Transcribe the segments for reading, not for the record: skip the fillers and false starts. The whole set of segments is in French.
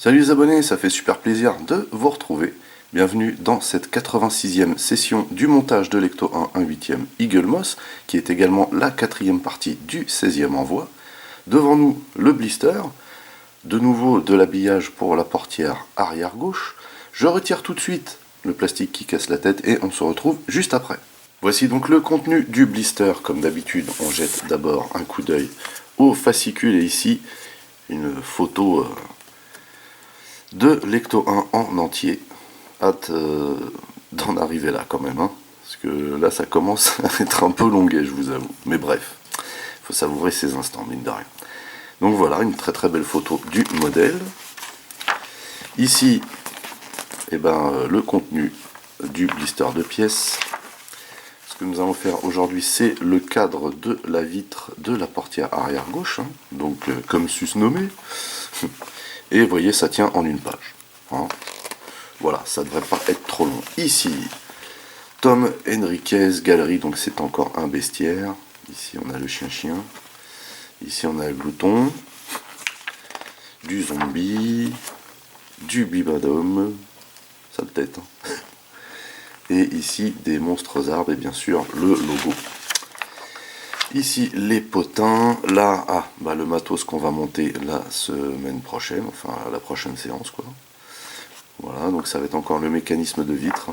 Salut les abonnés, ça fait super plaisir de vous retrouver. Bienvenue dans cette 86e session du montage de l'Ecto 1 1/8e Eagle Moss, qui est également la 4e partie du 16e envoi. Devant nous, le blister, de nouveau de l'habillage pour la portière arrière gauche. Je retire tout de suite le plastique qui casse la tête et on se retrouve juste après. Voici donc le contenu du blister. Comme d'habitude, on jette d'abord un coup d'œil au fascicule et ici une photo de l'Ecto 1 en entier. Hâte d'en arriver là quand même, hein, parce que là ça commence à être un peu longuet, je vous avoue. Mais bref, il faut savourer ces instants, mine de rien. Donc voilà, une très très belle photo du modèle. Ici, le contenu du blister de pièces. Ce que nous allons faire aujourd'hui, c'est le cadre de la vitre de la portière arrière gauche, hein, donc comme susnommé. Et vous voyez, ça tient en une page. Hein. Voilà, ça devrait pas être trop long. Ici, Tom Henriquez Galerie, donc c'est encore un bestiaire. Ici, on a le chien-chien. Ici, on a le glouton. Du zombie. Du bibadome. Sale tête. Hein. Et ici, des monstres arbres et bien sûr, le logo. Ici, les potins. Là, le matos qu'on va monter la semaine prochaine. Enfin, à la prochaine séance, quoi. Voilà, donc ça va être encore le mécanisme de vitre.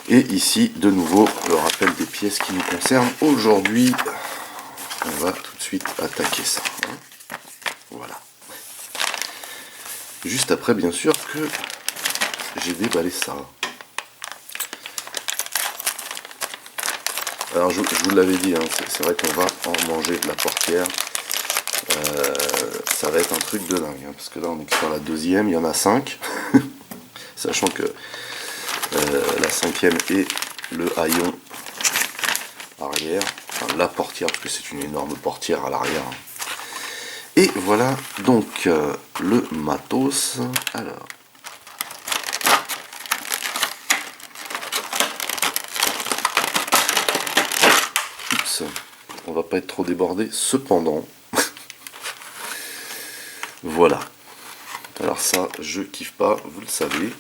Et ici, de nouveau, le rappel des pièces qui nous concernent aujourd'hui. On va tout de suite attaquer ça. Voilà. Juste après, bien sûr, que j'ai déballé ça. Alors, je vous l'avais dit, hein, c'est vrai qu'on va en manger de la portière. Ça va être un truc de dingue, hein, parce que là, on est sur la deuxième, il y en a 5. Sachant que la 5e est le haillon arrière, enfin la portière, parce que c'est une énorme portière à l'arrière. Et voilà donc le matos. Alors, oups, on va pas être trop débordé cependant. Voilà. Alors ça, je kiffe pas, vous le savez,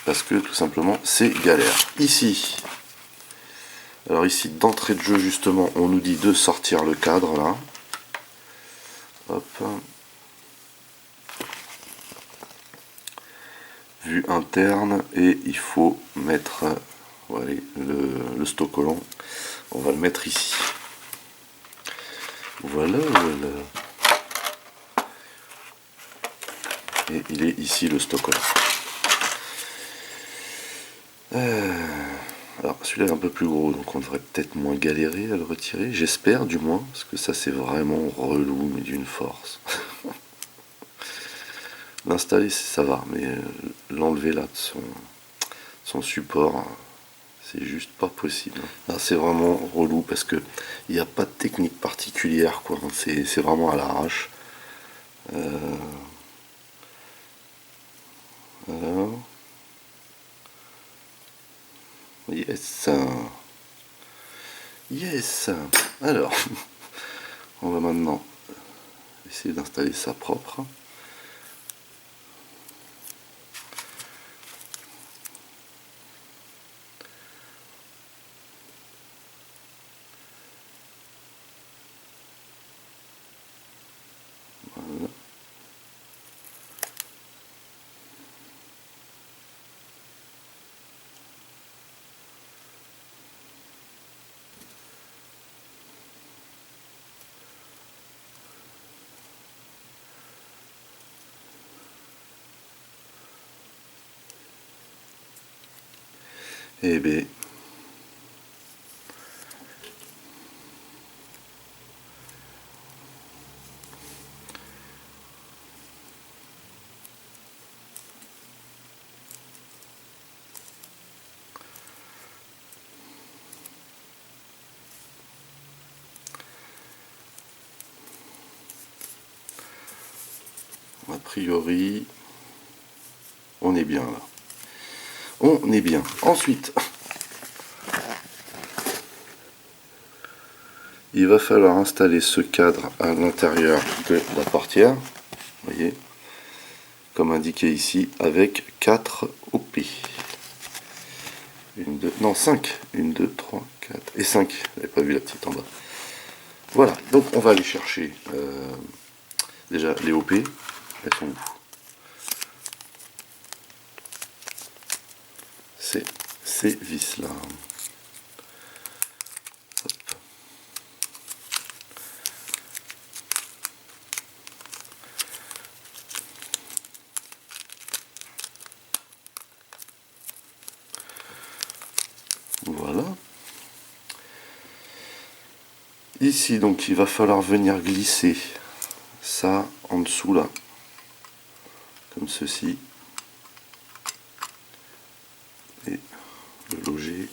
parce que tout simplement c'est galère. Ici, alors ici d'entrée de jeu justement, on nous dit de sortir le cadre là. Hop. Vue interne et il faut mettre voilà, le stock collant. On va le mettre ici. Voilà, voilà. Et il est ici le stock collant. Alors celui-là est un peu plus gros, donc on devrait peut-être moins galérer à le retirer, j'espère du moins, parce que ça c'est vraiment relou, mais d'une force. L'installer ça va, mais l'enlever là de son support, c'est juste pas possible. C'est vraiment relou parce que il n'y a pas de technique particulière, quoi. C'est vraiment à l'arrache. Alors. Yes. Yes. Alors, on va maintenant essayer d'installer ça propre. Voilà. Eh bien, a priori, on est bien là. On est bien. Ensuite, il va falloir installer ce cadre à l'intérieur de la portière. Vous voyez, comme indiqué ici, avec 4 OP. 1, 2, non 5. 1, 2, 3, 4 et 5. J'avais pas vu la petite en bas. Voilà, donc on va aller chercher déjà les OP. Elles sont où? C'est ces vis là. Voilà. Ici, donc, il va falloir venir glisser ça en dessous là, comme ceci, et le loger.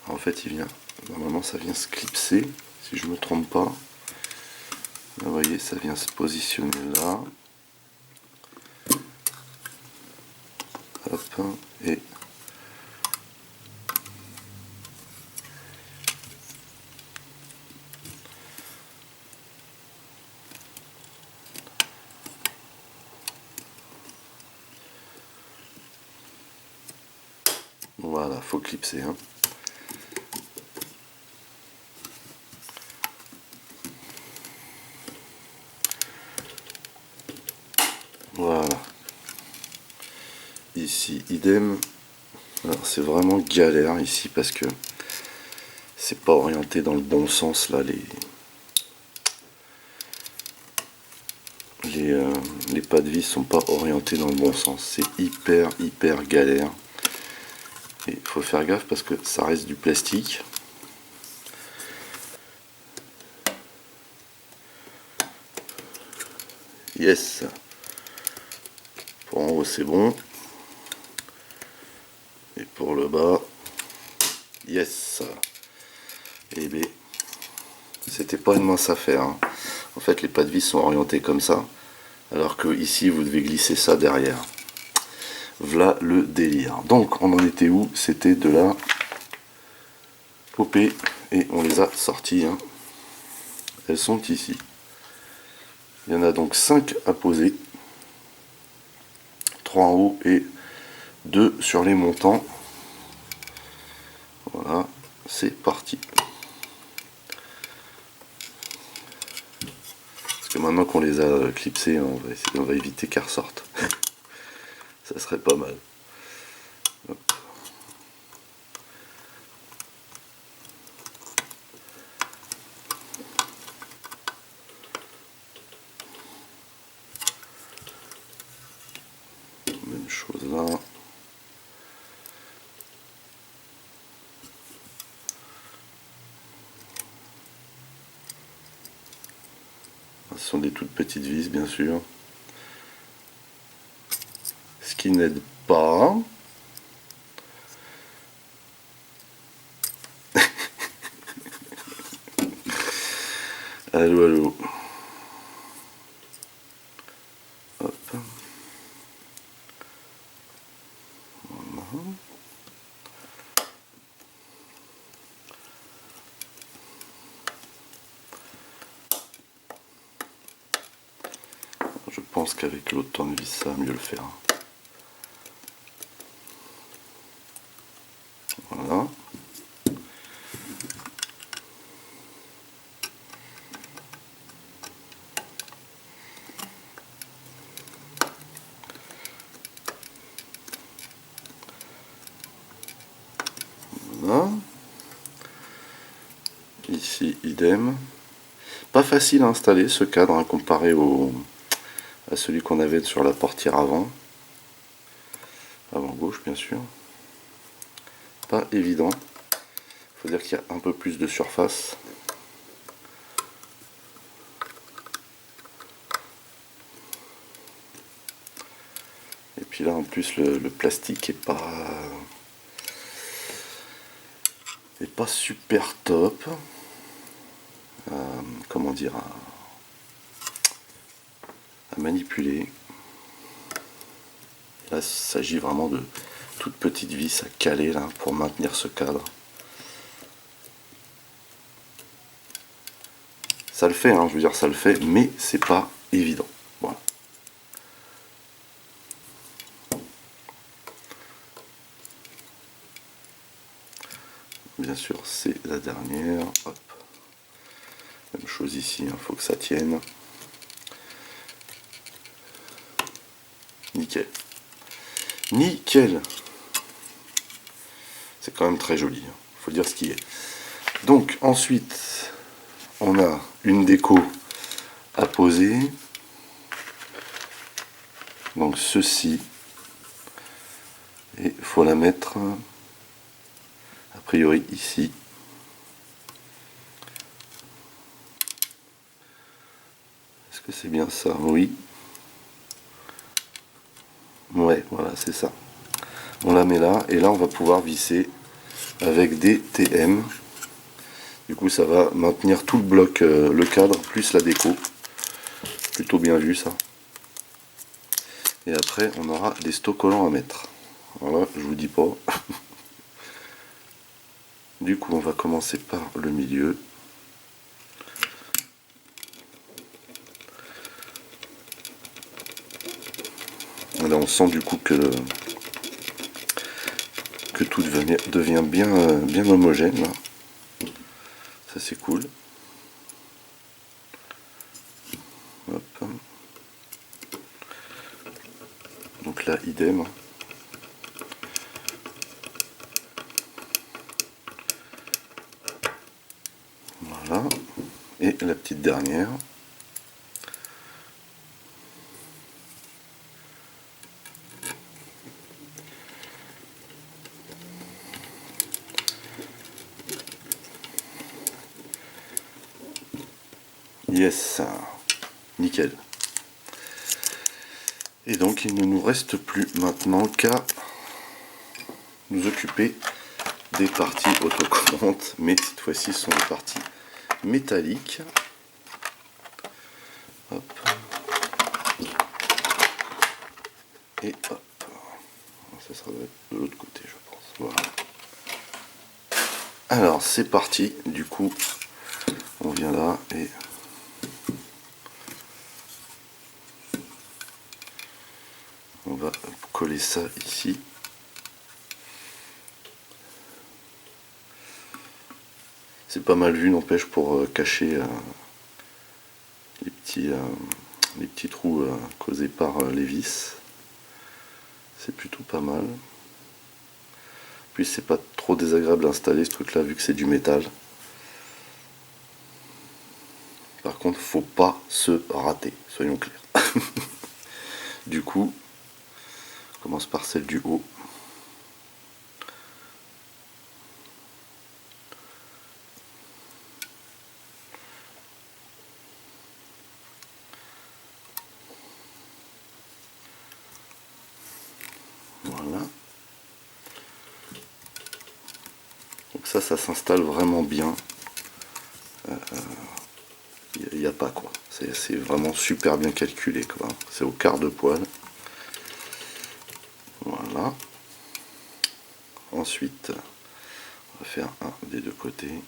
En fait, il vient, normalement, ça vient se clipser, si je me trompe pas. Là, vous voyez, ça vient se positionner là. Hop, et voilà, faut clipser, hein. Voilà. Ici, idem. Alors, c'est vraiment galère ici parce que c'est pas orienté dans le bon sens là, les pas de vis sont pas orientés dans le bon sens. C'est hyper galère. Et il faut faire gaffe parce que ça reste du plastique. Yes. Pour en haut c'est bon. Et pour le bas, yes. Et B, c'était pas une mince affaire, hein. En fait les pas de vis sont orientés comme ça, alors que ici vous devez glisser ça derrière. Voilà le délire. Donc on en était où? C'était de la OP et on les a sorties, hein. Elles sont ici. Il y en a donc 5 à poser, 3 en haut et 2 sur les montants. Voilà, c'est parti. Parce que maintenant qu'on les a clipsés, on va éviter qu'elles ressortent. Ça serait pas mal. Hop. Même chose là. Ce sont des toutes petites vis, bien sûr. Ce qui n'aide pas. Allô, allô. Hop. Voilà. Je pense qu'avec l'autre tournevis, ça va mieux le faire. Voilà. Voilà. Ici, idem. Pas facile à installer ce cadre, hein, comparé à celui qu'on avait sur la portière avant gauche bien sûr. Pas évident. Il faut dire qu'il y a un peu plus de surface. Et puis là en plus le plastique est pas super top. Comment dire, à manipuler. Là, il s'agit vraiment de toutes petites vis à caler là pour maintenir ce cadre. Ça le fait, hein, je veux dire ça le fait, mais c'est pas évident. Voilà. sûr c'est la dernière. Hop. Même chose ici, il faut que ça tienne. Nickel. Nickel. C'est quand même très joli, faut dire ce qui est. Donc ensuite, on a une déco à poser. Donc ceci. Et il faut la mettre a priori ici. Est-ce que c'est bien ça? Oui. Ouais, voilà, c'est ça. On la met là, et là on va pouvoir visser avec des TM. Du coup ça va maintenir tout le bloc, le cadre, plus la déco. Plutôt bien vu ça. Et après on aura des stocks collants à mettre. Voilà, je vous dis pas. Du coup on va commencer par le milieu. Et là on sent du coup que tout devient bien homogène là. Ça c'est cool. Hop. Donc là idem. Voilà. Et la petite dernière. Yes, nickel. Et donc il ne nous reste plus maintenant qu'à nous occuper des parties autocollantes, mais cette fois-ci ce sont des parties métalliques. Hop. Et hop. Ça sera de l'autre côté je pense. Voilà. Alors c'est parti, du coup on vient là et on va coller ça ici. C'est pas mal vu, n'empêche, pour cacher les petits trous causés par les vis. C'est plutôt pas mal. Puis c'est pas trop désagréable à installer ce truc là vu que c'est du métal. Par contre faut pas se rater, soyons clairs. Du coup, on commence par celle du haut. Voilà. Donc ça s'installe vraiment bien. Il n'y a pas quoi. C'est vraiment super bien calculé quoi. C'est au quart de poil. Voilà. Ensuite, on va faire un des deux côtés.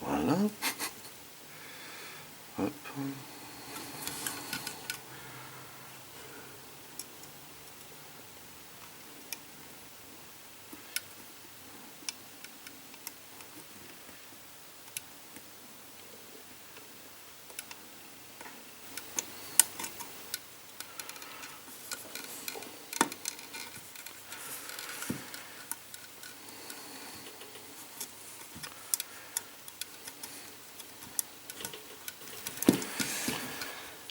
Voilà. Hop.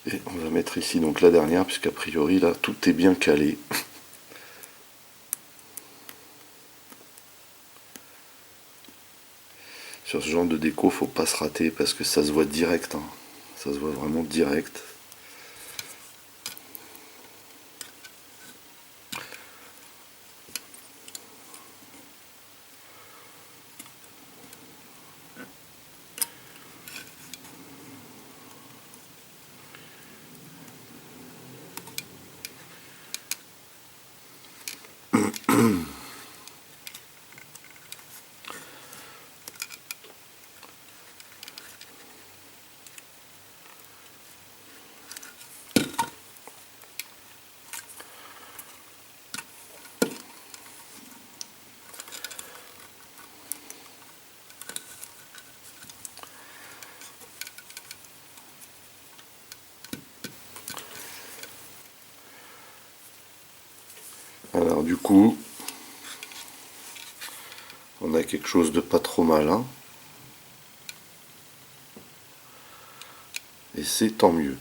Et on va mettre ici donc la dernière, puisqu'a priori là tout est bien calé. Sur ce genre de déco, faut pas se rater parce que ça se voit direct. Hein. Ça se voit vraiment direct. Alors du coup, on a quelque chose de pas trop mal, hein. Et c'est tant mieux.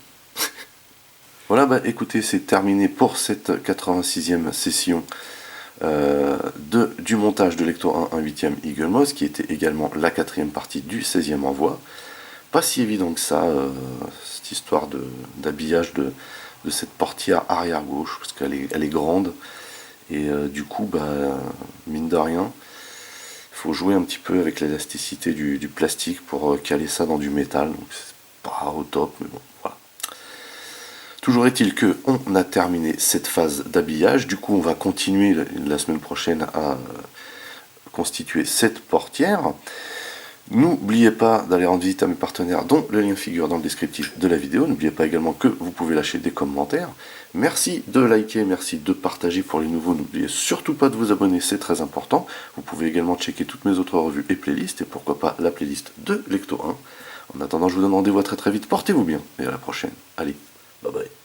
Voilà, bah écoutez, c'est terminé pour cette 86e session du montage de Lecto 1 8e Eagle Moss, qui était également la 4e partie du 16e envoi. Pas si évident que ça, cette histoire d'habillage de cette portière arrière gauche, parce qu'elle est grande, et du coup, bah, mine de rien, il faut jouer un petit peu avec l'élasticité du plastique pour caler ça dans du métal, donc c'est pas au top, mais bon, voilà. Toujours est-il que on a terminé cette phase d'habillage, du coup on va continuer la semaine prochaine à constituer cette portière. N'oubliez pas d'aller rendre visite à mes partenaires dont le lien figure dans le descriptif de la vidéo. N'oubliez pas également que vous pouvez lâcher des commentaires. Merci de liker, merci de partager pour les nouveaux. N'oubliez surtout pas de vous abonner, c'est très important. Vous pouvez également checker toutes mes autres revues et playlists et pourquoi pas la playlist de Lecto 1. En attendant, je vous donne rendez-vous très très vite. Portez-vous bien et à la prochaine. Allez, bye bye.